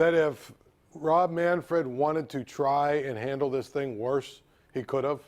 that if Rob Manfred wanted to try and handle this thing worse, he could have?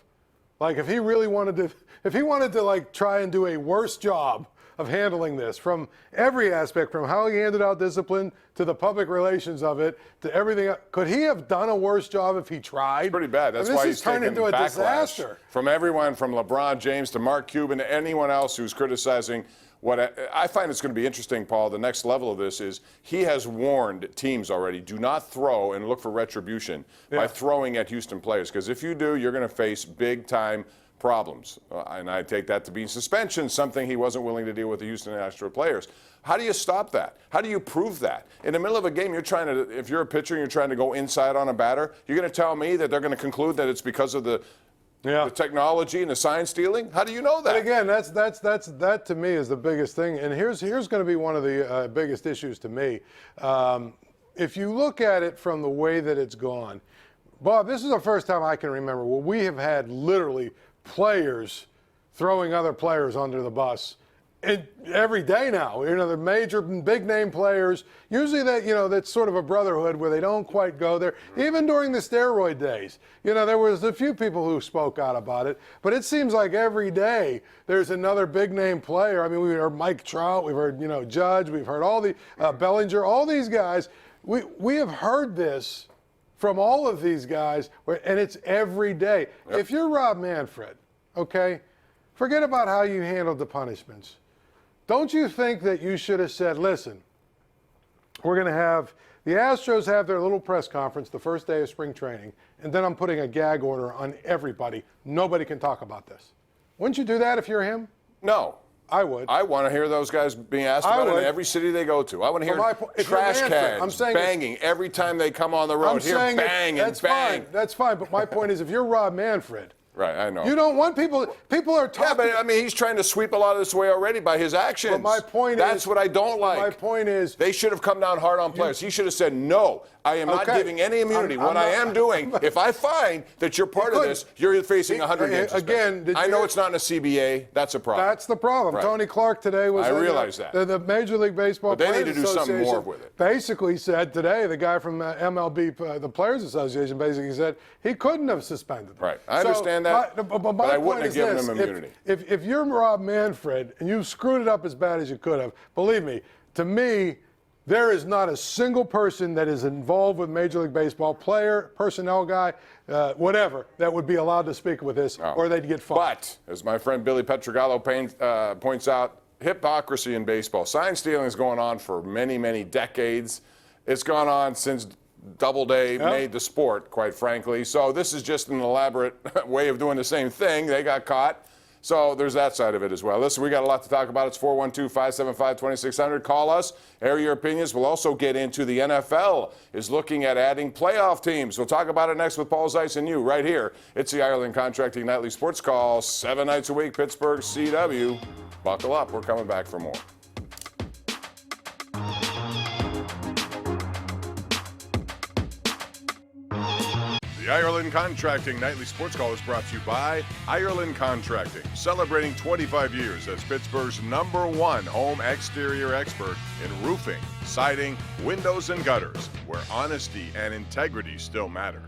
Like, if he really wanted to, like, try and do a worse job of handling this from every aspect, from how he handed out discipline to the public relations of it to everything, could he have done a worse job if he tried? Pretty bad. That's why he's turned into a disaster. From everyone, from LeBron James to Mark Cuban to anyone else who's criticizing. What I find it's going to be interesting, Paul, the next level of this is he has warned teams already, do not throw and look for retribution by throwing at Houston players. Because if you do, you're going to face big-time problems. And I take that to be suspension, something he wasn't willing to deal with the Houston Astros players. How do you stop that? How do you prove that? In the middle of a game, if you're a pitcher and you're trying to go inside on a batter, you're going to tell me that they're going to conclude that it's because of the technology and the sign stealing? How do you know that? But again, that to me is the biggest thing. And here's going to be one of the biggest issues to me. If you look at it from the way that it's gone, Bob, this is the first time I can remember where we have had literally players throwing other players under the bus every day now. You know, the major big name players, usually that's sort of a brotherhood where they don't quite go there. Even during the steroid days, there was a few people who spoke out about it, but it seems like every day there's another big name player. I mean, we heard Mike Trout, we've heard, Judge, we've heard all the Bellinger, all these guys. We have heard this from all of these guys, and it's every day. Yep. If you're Rob Manfred, okay, forget about how you handled the punishments. Don't you think that you should have said, listen, we're going to have the Astros have their little press conference the first day of spring training, and then I'm putting a gag order on everybody. Nobody can talk about this. Wouldn't you do that if you're him? No. I would. I want to hear those guys being asked about it in every city they go to. I want to hear trash cans banging every time they come on the road. Bang and bang. That's fine. But my point is, if you're Rob Manfred, right, I know. You don't want people are talking. Yeah, but I mean, he's trying to sweep a lot of this away already by his actions. But my point That's what I don't like. My point is, they should have come down hard on players. He should have said, no, I am not giving any immunity. What I am doing, if I find that you're part of this, you're facing 100 games. Again, I know it's not in a CBA. That's a problem. That's the problem. Right. Tony Clark today was. I realize that. The Major League Baseball But they Players need to do something more with it. Basically said today, the guy from MLB, the Players Association, basically said he couldn't have suspended them. Right. I understand that. But I wouldn't have given him immunity. If you're Rob Manfred and you screwed it up as bad as you could have, believe me, to me, there is not a single person that is involved with Major League Baseball, player, personnel guy, whatever, that would be allowed to speak with this, or they'd get fined. But, as my friend Billy Petrogallo points out, hypocrisy in baseball. Sign stealing is going on for many, many decades. It's gone on since Doubleday made the sport, quite frankly. So this is just an elaborate way of doing the same thing. They got caught. So there's that side of it as well. Listen, we got a lot to talk about. It's 412-575-2600. Call us, air your opinions. We'll also get into the NFL is looking at adding playoff teams. We'll talk about it next with Paul Zeise and you right here. It's the Ireland Contracting Nightly Sports Call, 7 nights a week, Pittsburgh, CW. Buckle up. We're coming back for more. The Ireland Contracting Nightly Sports Call is brought to you by Ireland Contracting, celebrating 25 years as Pittsburgh's #1 home exterior expert in roofing, siding, windows, and gutters, where honesty and integrity still matter.